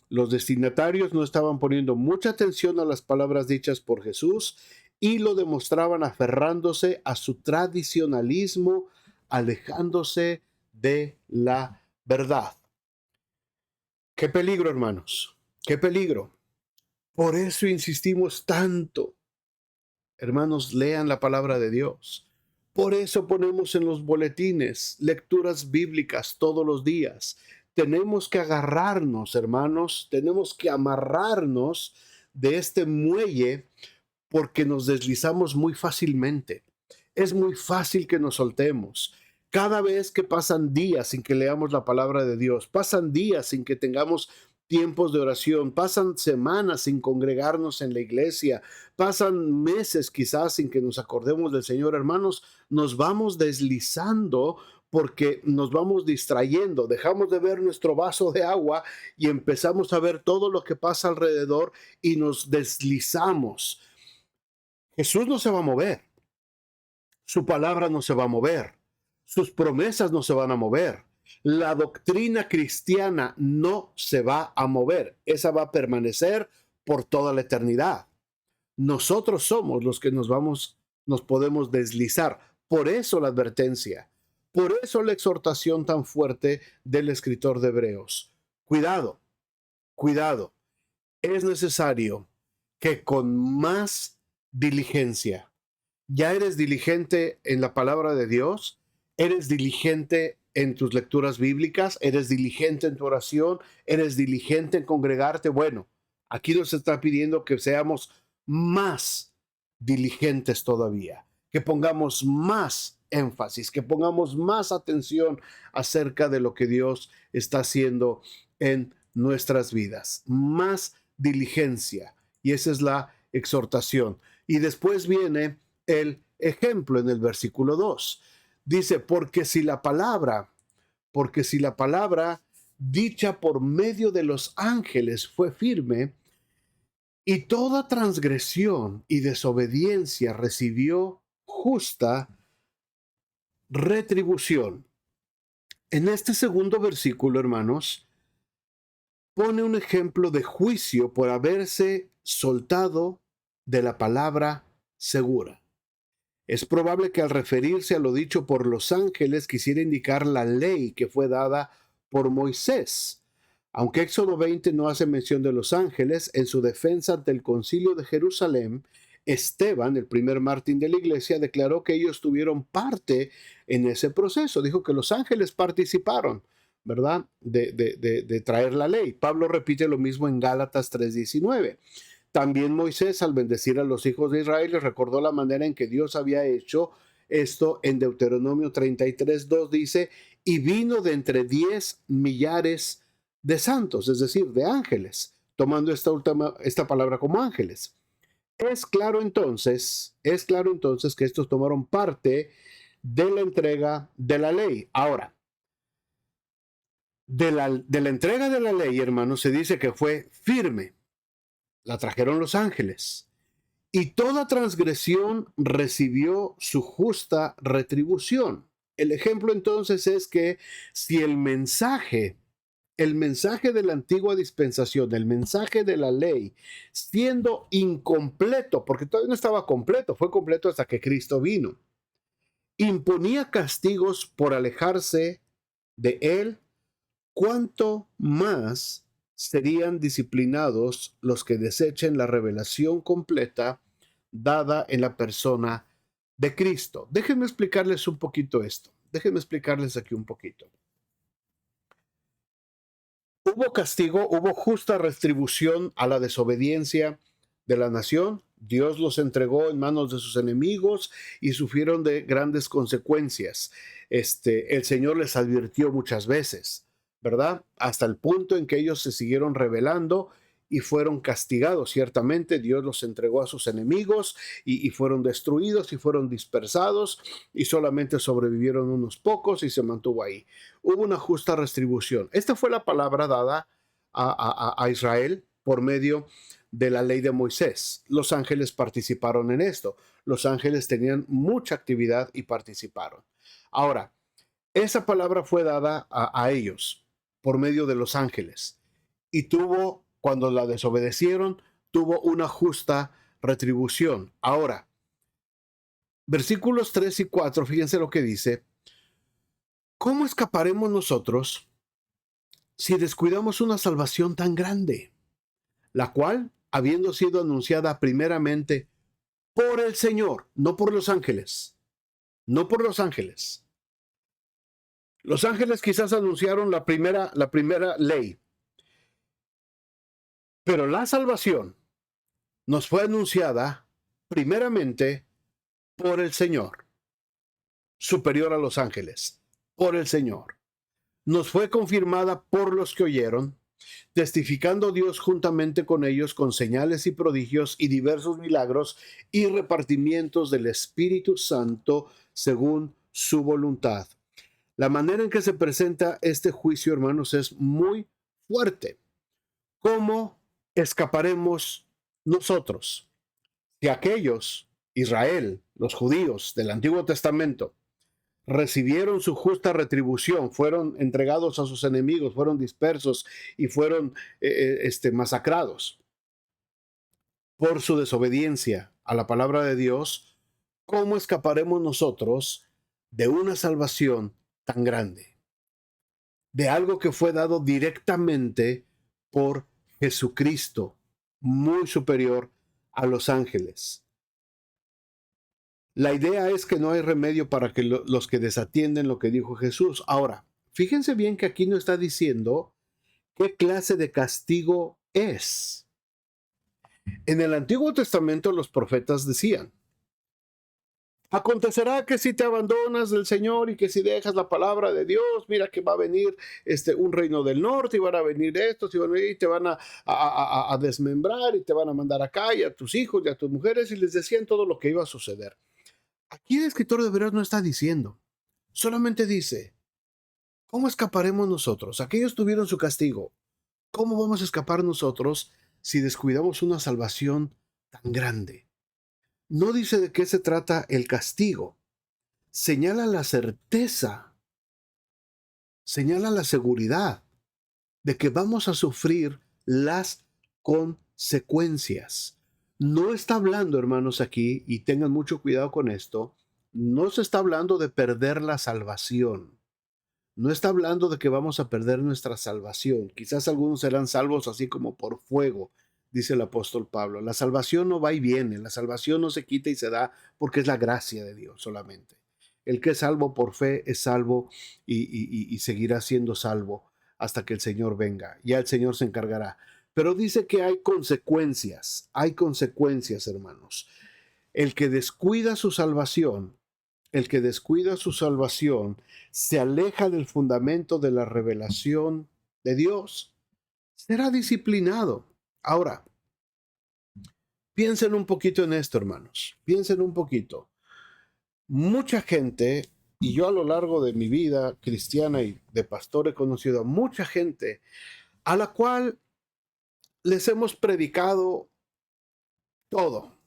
Los destinatarios no estaban poniendo mucha atención a las palabras dichas por Jesús y lo demostraban aferrándose a su tradicionalismo, alejándose de la verdad. Qué peligro, hermanos, qué peligro. Por eso insistimos tanto. Hermanos, lean la palabra de Dios. Por eso ponemos en los boletines lecturas bíblicas todos los días. Tenemos que agarrarnos, hermanos, tenemos que amarrarnos de este muelle porque nos deslizamos muy fácilmente. Es muy fácil que nos soltemos. Cada vez que pasan días sin que leamos la palabra de Dios, pasan días sin que tengamos tiempos de oración, pasan semanas sin congregarnos en la iglesia, pasan meses quizás sin que nos acordemos del Señor, hermanos, nos vamos deslizando porque nos vamos distrayendo, dejamos de ver nuestro vaso de agua y empezamos a ver todo lo que pasa alrededor y nos deslizamos. Jesús no se va a mover, su palabra no se va a mover, sus promesas no se van a mover. La doctrina cristiana no se va a mover, esa va a permanecer por toda la eternidad. Nosotros somos los que nos podemos deslizar. Por eso la advertencia, por eso la exhortación tan fuerte del escritor de Hebreos. Cuidado, cuidado. Es necesario que con más diligencia. ¿Ya eres diligente en la palabra de Dios? ¿Eres diligente en tus lecturas bíblicas? ¿Eres diligente en tu oración? ¿Eres diligente en congregarte? Bueno, aquí nos está pidiendo que seamos más diligentes todavía, que pongamos más énfasis, que pongamos más atención acerca de lo que Dios está haciendo en nuestras vidas. Más diligencia. Y esa es la exhortación. Y después viene el ejemplo en el versículo 2. Dice, porque si la palabra dicha por medio de los ángeles fue firme, y toda transgresión y desobediencia recibió justa retribución. En este segundo versículo, hermanos, pone un ejemplo de juicio por haberse soltado de la palabra segura. Es probable que al referirse a lo dicho por los ángeles quisiera indicar la ley que fue dada por Moisés. Aunque Éxodo 20 no hace mención de los ángeles, en su defensa ante el concilio de Jerusalén, Esteban, el primer mártir de la iglesia, declaró que ellos tuvieron parte en ese proceso. Dijo que los ángeles participaron, ¿verdad?, de traer la ley. Pablo repite lo mismo en Gálatas 3:19. También Moisés, al bendecir a los hijos de Israel, les recordó la manera en que Dios había hecho esto. En Deuteronomio 33:2 dice, y vino de entre 10 millares de santos, es decir, de ángeles, tomando esta palabra como ángeles. Es claro entonces que estos tomaron parte de la entrega de la ley. Ahora, de la entrega de la ley, hermanos, se dice que fue firme. La trajeron los ángeles. Y toda transgresión recibió su justa retribución. El ejemplo entonces es que si el mensaje de la antigua dispensación, el mensaje de la ley, siendo incompleto, porque todavía no estaba completo, fue completo hasta que Cristo vino, imponía castigos por alejarse de él, ¿cuánto más serían disciplinados los que desechen la revelación completa dada en la persona de Cristo? Déjenme explicarles un poquito esto. Déjenme explicarles aquí un poquito. Hubo castigo, hubo justa retribución a la desobediencia de la nación. Dios los entregó en manos de sus enemigos y sufrieron de grandes consecuencias. El Señor les advirtió muchas veces, ¿verdad? Hasta el punto en que ellos se siguieron rebelando y fueron castigados. Ciertamente Dios los entregó a sus enemigos y fueron destruidos y fueron dispersados y solamente sobrevivieron unos pocos y se mantuvo ahí. Hubo una justa retribución. Esta fue la palabra dada a Israel por medio de la ley de Moisés. Los ángeles participaron en esto. Los ángeles tenían mucha actividad y participaron. Ahora, esa palabra fue dada a ellos por medio de los ángeles y tuvo, cuando la desobedecieron, tuvo una justa retribución. Ahora, versículos 3 y 4, fíjense lo que dice. ¿Cómo escaparemos nosotros si descuidamos una salvación tan grande, la cual, habiendo sido anunciada primeramente por el Señor, no por los ángeles, no por los ángeles? Los ángeles quizás anunciaron la primera ley, pero la salvación nos fue anunciada primeramente por el Señor, superior a los ángeles, por el Señor. Nos fue confirmada por los que oyeron, testificando Dios juntamente con ellos con señales y prodigios y diversos milagros y repartimientos del Espíritu Santo según su voluntad. La manera en que se presenta este juicio, hermanos, es muy fuerte. ¿Cómo escaparemos nosotros? Si aquellos, Israel, los judíos del Antiguo Testamento, recibieron su justa retribución, fueron entregados a sus enemigos, fueron dispersos y fueron masacrados por su desobediencia a la palabra de Dios, ¿cómo escaparemos nosotros de una salvación tan grande? De algo que fue dado directamente por Jesucristo, muy superior a los ángeles. La idea es que no hay remedio para que los que desatienden lo que dijo Jesús. Ahora, fíjense bien que aquí no está diciendo qué clase de castigo es. En el Antiguo Testamento los profetas decían: acontecerá que si te abandonas del Señor y que si dejas la palabra de Dios, mira que va a venir un reino del norte y van a venir estos y te van a desmembrar y te van a mandar acá y a tus hijos y a tus mujeres, y les decían todo lo que iba a suceder. Aquí el escritor de Hebreos no está diciendo, solamente dice: ¿cómo escaparemos nosotros? Aquellos tuvieron su castigo. ¿Cómo vamos a escapar nosotros si descuidamos una salvación tan grande? No dice de qué se trata el castigo. Señala la certeza, señala la seguridad de que vamos a sufrir las consecuencias. No está hablando, hermanos, aquí, y tengan mucho cuidado con esto, no se está hablando de perder la salvación. No está hablando de que vamos a perder nuestra salvación. Quizás algunos serán salvos así como por fuego, dice el apóstol Pablo. La salvación no va y viene, la salvación no se quita y se da porque es la gracia de Dios solamente. El que es salvo por fe es salvo y seguirá siendo salvo hasta que el Señor venga. Ya el Señor se encargará. Pero dice que hay consecuencias, hermanos. El que descuida su salvación, se aleja del fundamento de la revelación de Dios, será disciplinado. Ahora, piensen un poquito en esto, hermanos. Piensen un poquito. Mucha gente, y yo a lo largo de mi vida cristiana y de pastor he conocido a mucha gente a la cual les hemos predicado todo.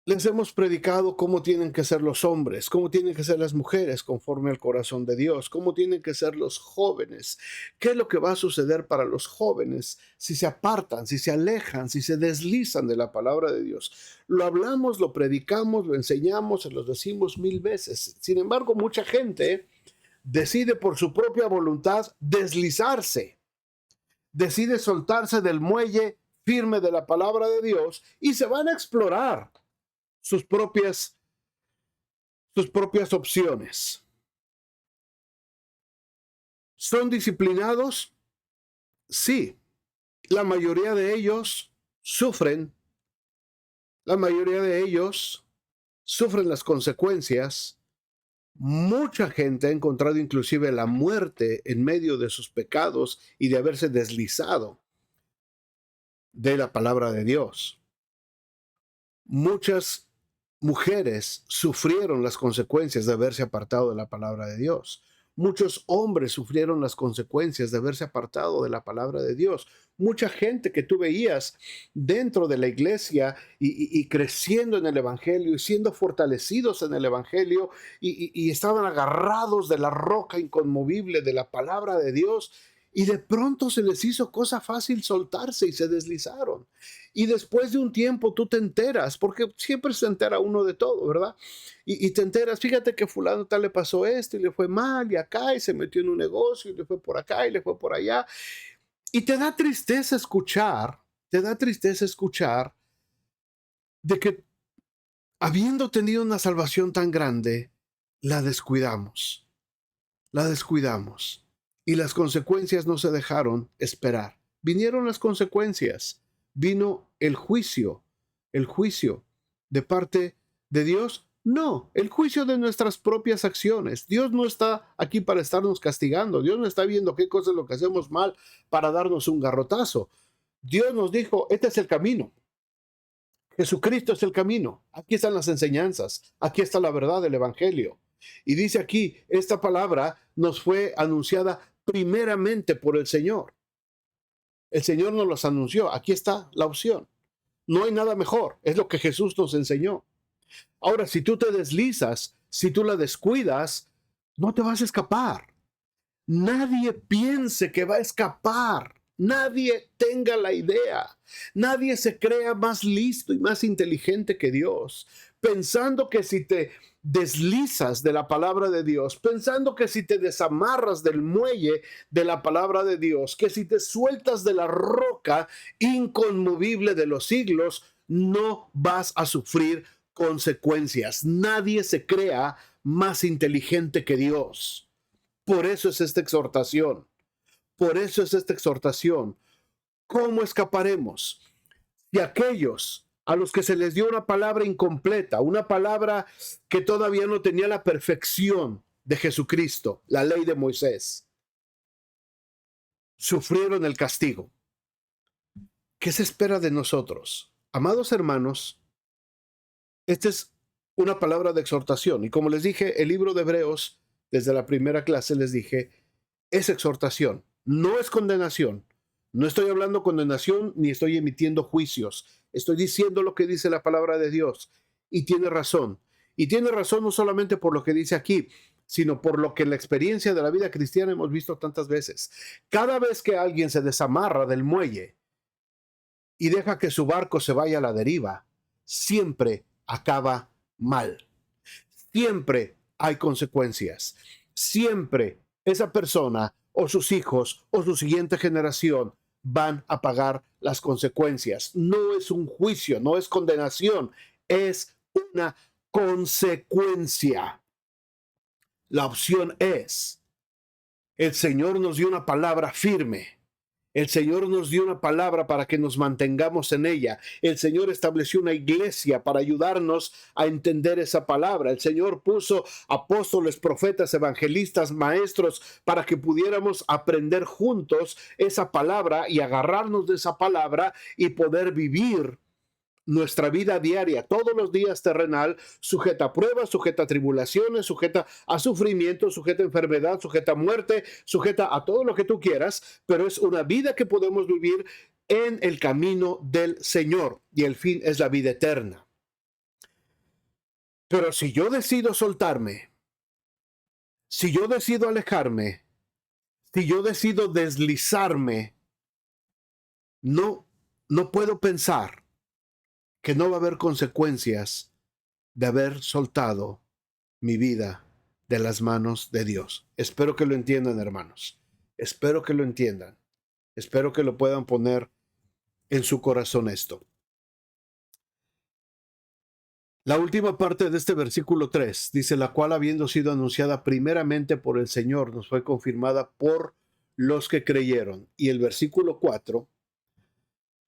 Les hemos predicado cómo tienen que ser los hombres, cómo tienen que ser las mujeres conforme al corazón de Dios, cómo tienen que ser los jóvenes, qué es lo que va a suceder para los jóvenes si se apartan, si se alejan, si se deslizan de la palabra de Dios. Lo hablamos, lo predicamos, lo enseñamos, se los decimos 1000 veces. Sin embargo, mucha gente decide por su propia voluntad deslizarse, decide soltarse del muelle firme de la palabra de Dios y se van a explorar sus propias opciones. ¿Son disciplinados? Sí. La mayoría de ellos sufren. La mayoría de ellos sufren las consecuencias. Mucha gente ha encontrado inclusive la muerte en medio de sus pecados y de haberse deslizado. de la palabra de Dios. Muchas mujeres sufrieron las consecuencias de haberse apartado de la palabra de Dios. Muchos hombres sufrieron las consecuencias de haberse apartado de la palabra de Dios. Mucha gente que tú veías dentro de la iglesia y creciendo en el Evangelio y siendo fortalecidos en el Evangelio y estaban agarrados de la roca inconmovible de la palabra de Dios, y de pronto se les hizo cosa fácil soltarse y se deslizaron. Y después de un tiempo tú te enteras, porque siempre se entera uno de todo, ¿verdad? Y te enteras, fíjate que fulano tal le pasó esto y le fue mal y acá y se metió en un negocio y le fue por acá y le fue por allá. Y te da tristeza escuchar de que habiendo tenido una salvación tan grande, la descuidamos, la descuidamos. Y las consecuencias no se dejaron esperar. Vinieron las consecuencias, vino el juicio de parte de Dios. No, el juicio de nuestras propias acciones. Dios no está aquí para estarnos castigando. Dios no está viendo qué cosa es lo que hacemos mal para darnos un garrotazo. Dios nos dijo, este es el camino. Jesucristo es el camino. Aquí están las enseñanzas. Aquí está la verdad del Evangelio. Y dice aquí, esta palabra nos fue anunciada primeramente por el Señor. El Señor nos los anunció. Aquí está la opción. No hay nada mejor. Es lo que Jesús nos enseñó. Ahora, si tú te deslizas, si tú la descuidas, no te vas a escapar. Nadie piense que va a escapar. Nadie tenga la idea. Nadie se crea más listo y más inteligente que Dios, pensando que si te deslizas de la palabra de Dios, pensando que si te desamarras del muelle de la palabra de Dios, que si te sueltas de la roca inconmovible de los siglos, no vas a sufrir consecuencias. Nadie se crea más inteligente que Dios. Por eso es esta exhortación. Por eso es esta exhortación. ¿Cómo escaparemos? Y aquellos a los que se les dio una palabra incompleta, una palabra que todavía no tenía la perfección de Jesucristo, la ley de Moisés, sufrieron el castigo. ¿Qué se espera de nosotros? Amados hermanos, esta es una palabra de exhortación. Y como les dije, el libro de Hebreos, desde la primera clase les dije, es exhortación, no es condenación. No estoy hablando condenación ni estoy emitiendo juicios. Estoy diciendo lo que dice la palabra de Dios. Y tiene razón. Y tiene razón no solamente por lo que dice aquí, sino por lo que en la experiencia de la vida cristiana hemos visto tantas veces. Cada vez que alguien se desamarra del muelle y deja que su barco se vaya a la deriva, siempre acaba mal. Siempre hay consecuencias. Siempre esa persona o sus hijos o su siguiente generación van a pagar las consecuencias. No es un juicio, no es condenación, es una consecuencia. La opción es, el Señor nos dio una palabra firme. El Señor nos dio una palabra para que nos mantengamos en ella. El Señor estableció una iglesia para ayudarnos a entender esa palabra. El Señor puso apóstoles, profetas, evangelistas, maestros para que pudiéramos aprender juntos esa palabra y agarrarnos de esa palabra y poder vivir nuestra vida diaria, todos los días terrenal, sujeta a pruebas, sujeta a tribulaciones, sujeta a sufrimiento, sujeta a enfermedad, sujeta a muerte, sujeta a todo lo que tú quieras, pero es una vida que podemos vivir en el camino del Señor y el fin es la vida eterna. Pero si yo decido soltarme, si yo decido alejarme, si yo decido deslizarme, no puedo pensar que no va a haber consecuencias de haber soltado mi vida de las manos de Dios. Espero que lo entiendan, hermanos. Espero que lo entiendan. Espero que lo puedan poner en su corazón esto. La última parte de este versículo 3 dice, la cual habiendo sido anunciada primeramente por el Señor, nos fue confirmada por los que creyeron. Y el versículo 4,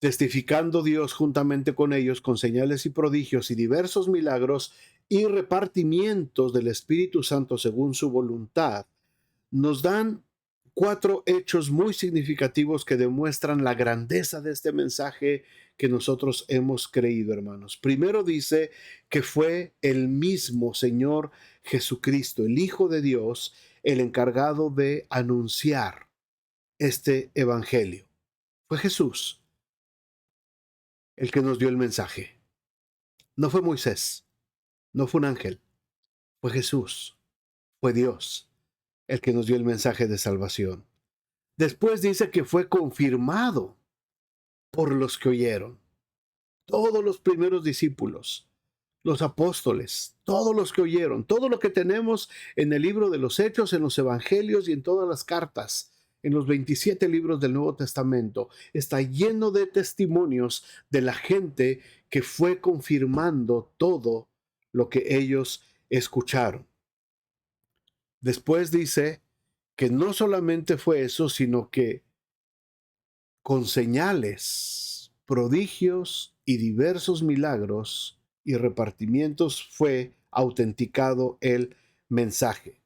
testificando Dios juntamente con ellos con señales y prodigios y diversos milagros y repartimientos del Espíritu Santo según su voluntad, nos dan 4 hechos muy significativos que demuestran la grandeza de este mensaje que nosotros hemos creído, hermanos. Primero dice que fue el mismo Señor Jesucristo, el Hijo de Dios, el encargado de anunciar este evangelio. Fue Jesús el que nos dio el mensaje. No fue Moisés, no fue un ángel, fue Jesús, fue Dios el que nos dio el mensaje de salvación. Después dice que fue confirmado por los que oyeron. Todos los primeros discípulos, los apóstoles, todos los que oyeron, todo lo que tenemos en el libro de los Hechos, en los Evangelios y en todas las cartas, en los 27 libros del Nuevo Testamento, está lleno de testimonios de la gente que fue confirmando todo lo que ellos escucharon. Después dice que no solamente fue eso, sino que con señales, prodigios y diversos milagros y repartimientos fue autenticado el mensaje.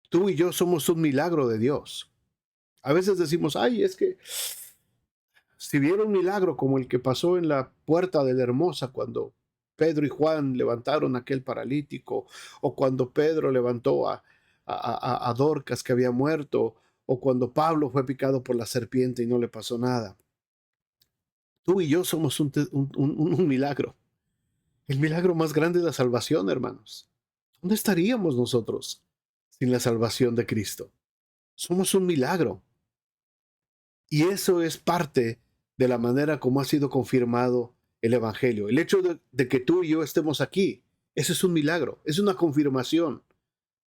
Tú y yo somos un milagro de Dios. A veces decimos, ay, es que si viera un milagro como el que pasó en la puerta de la Hermosa cuando Pedro y Juan levantaron a aquel paralítico, o cuando Pedro levantó a Dorcas que había muerto, o cuando Pablo fue picado por la serpiente y no le pasó nada. Tú y yo somos un milagro. El milagro más grande es la salvación, hermanos. ¿Dónde estaríamos nosotros sin la salvación de Cristo? Somos un milagro. Y eso es parte de la manera como ha sido confirmado el Evangelio. El hecho de que tú y yo estemos aquí, eso es un milagro, es una confirmación.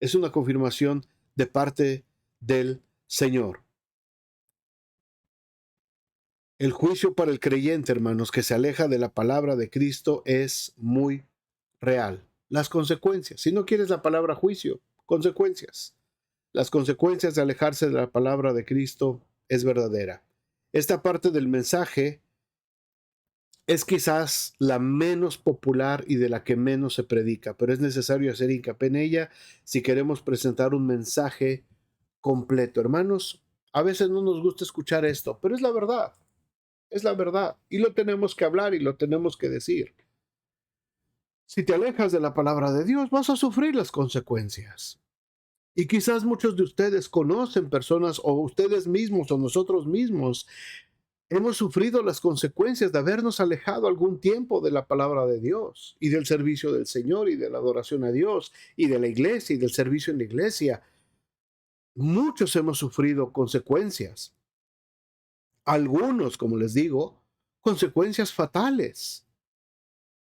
Es una confirmación de parte del Señor. El juicio para el creyente, hermanos, que se aleja de la palabra de Cristo es muy real. Las consecuencias, si no quieres la palabra juicio, consecuencias. Las consecuencias de alejarse de la palabra de Cristo es verdadera. Esta parte del mensaje es quizás la menos popular y de la que menos se predica, pero es necesario hacer hincapié en ella si queremos presentar un mensaje completo. Hermanos, a veces no nos gusta escuchar esto, pero es la verdad. Es la verdad. Y lo tenemos que hablar y lo tenemos que decir. Si te alejas de la palabra de Dios, vas a sufrir las consecuencias. Y quizás muchos de ustedes conocen personas o ustedes mismos o nosotros mismos hemos sufrido las consecuencias de habernos alejado algún tiempo de la palabra de Dios y del servicio del Señor y de la adoración a Dios y de la iglesia y del servicio en la iglesia. Muchos hemos sufrido consecuencias. Algunos, como les digo, consecuencias fatales.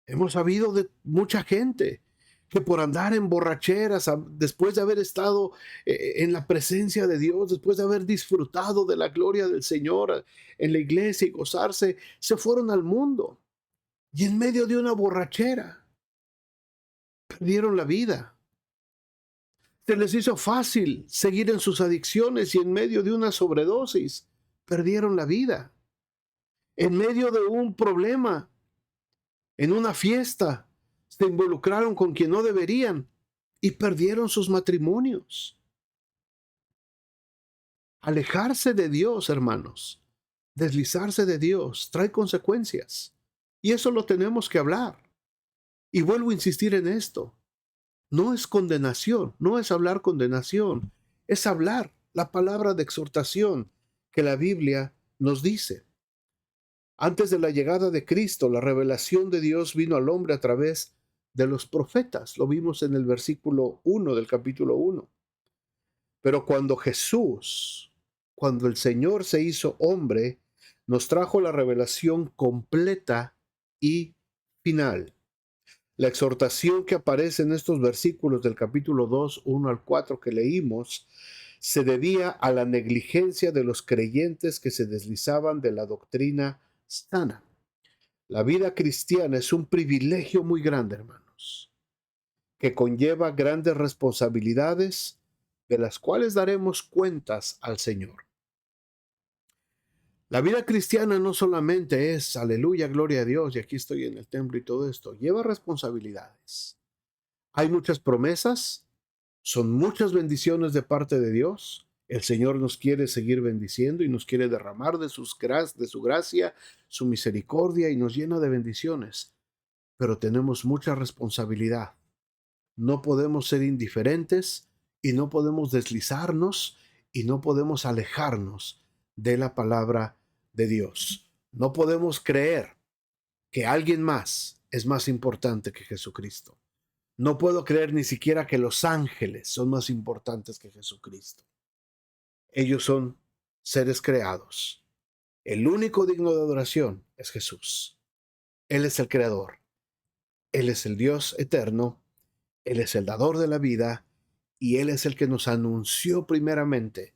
Hemos sabido de mucha gente que por andar en borracheras, después de haber estado en la presencia de Dios, después de haber disfrutado de la gloria del Señor en la iglesia y gozarse, se fueron al mundo y en medio de una borrachera perdieron la vida. Se les hizo fácil seguir en sus adicciones y en medio de una sobredosis perdieron la vida. En medio de un problema, en una fiesta, se involucraron con quien no deberían y perdieron sus matrimonios. Alejarse de Dios, hermanos, deslizarse de Dios, trae consecuencias. Y eso lo tenemos que hablar. Y vuelvo a insistir en esto. No es condenación, no es hablar condenación, es hablar la palabra de exhortación que la Biblia nos dice. Antes de la llegada de Cristo, la revelación de Dios vino al hombre a través de los profetas. Lo vimos en el versículo 1 del capítulo 1. Pero cuando el Señor se hizo hombre, nos trajo la revelación completa y final. La exhortación que aparece en estos versículos del capítulo 2, 1 al 4 que leímos, se debía a la negligencia de los creyentes que se deslizaban de la doctrina sana. La vida cristiana es un privilegio muy grande, hermanos, que conlleva grandes responsabilidades de las cuales daremos cuentas al Señor. La vida cristiana no solamente es aleluya, gloria a Dios, y aquí estoy en el templo y todo esto, lleva responsabilidades. Hay muchas promesas, Son muchas bendiciones de parte de Dios. El Señor nos quiere seguir bendiciendo y nos quiere derramar de su gracia, su misericordia y nos llena de bendiciones. Pero tenemos mucha responsabilidad. No podemos ser indiferentes y no podemos deslizarnos y no podemos alejarnos de la palabra de Dios. No podemos creer que alguien más es más importante que Jesucristo. No puedo creer ni siquiera que los ángeles son más importantes que Jesucristo. Ellos son seres creados. El único digno de adoración es Jesús. Él es el creador. Él es el Dios eterno. Él es el dador de la vida y Él es el que nos anunció primeramente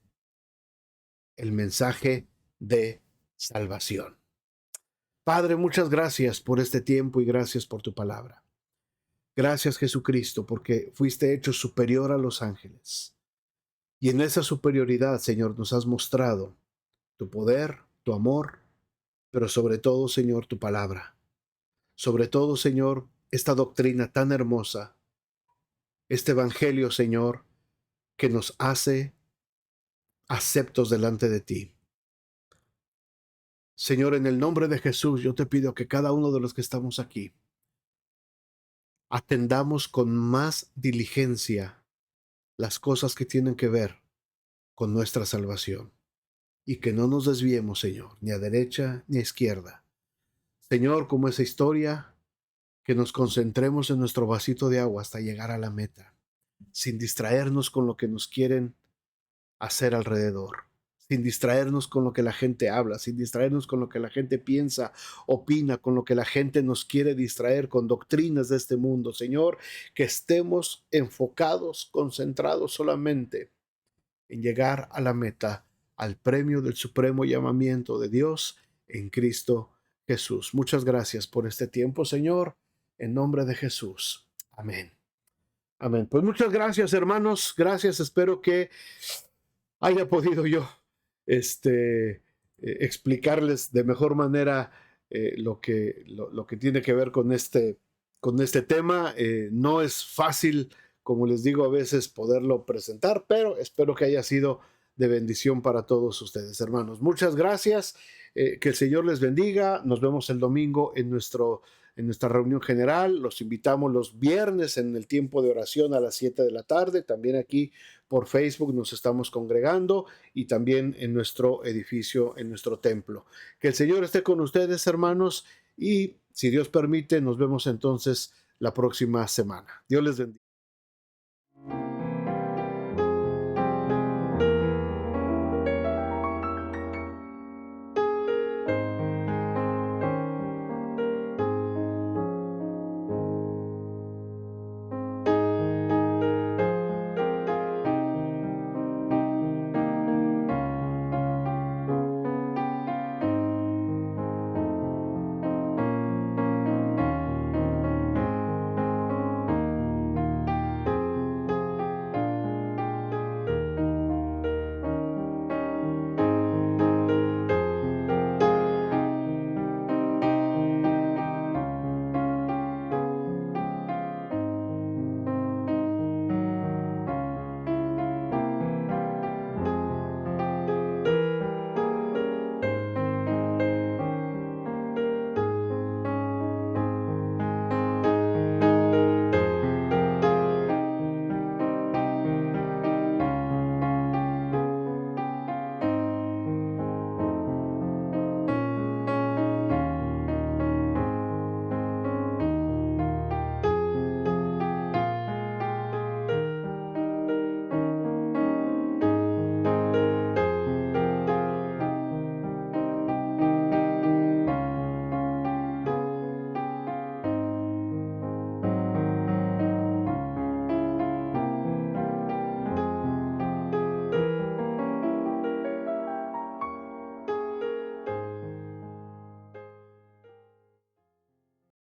el mensaje de salvación. Padre, muchas gracias por este tiempo y gracias por tu palabra. Gracias, Jesucristo, porque fuiste hecho superior a los ángeles. Y en esa superioridad, Señor, nos has mostrado tu poder, tu amor, pero sobre todo, Señor, tu palabra. Sobre todo, Señor, esta doctrina tan hermosa, este evangelio, Señor, que nos hace aceptos delante de ti. Señor, en el nombre de Jesús, yo te pido que cada uno de los que estamos aquí atendamos con más diligencia las cosas que tienen que ver con nuestra salvación y que no nos desviemos, Señor, ni a derecha ni a izquierda. Señor, como esa historia, que nos concentremos en nuestro vasito de agua hasta llegar a la meta, sin distraernos con lo que nos quieren hacer alrededor, sin distraernos con lo que la gente habla, sin distraernos con lo que la gente piensa, opina, con lo que la gente nos quiere distraer, con doctrinas de este mundo. Señor, que estemos enfocados, concentrados solamente en llegar a la meta, al premio del supremo llamamiento de Dios en Cristo Jesús. Muchas gracias por este tiempo, Señor, en nombre de Jesús. Amén. Amén. Pues muchas gracias, hermanos. Gracias. Espero que haya podido yo explicarles de mejor manera lo que tiene que ver con este tema. No es fácil, como les digo, a veces poderlo presentar, pero espero que haya sido de bendición para todos ustedes, hermanos. Muchas gracias. Que el Señor les bendiga. Nos vemos el domingo en nuestra reunión general. Los invitamos los viernes en el tiempo de oración a las 7 de la tarde. También aquí por Facebook nos estamos congregando y también en nuestro edificio, en nuestro templo. Que el Señor esté con ustedes, hermanos, y si Dios permite, nos vemos entonces la próxima semana. Dios les bendiga.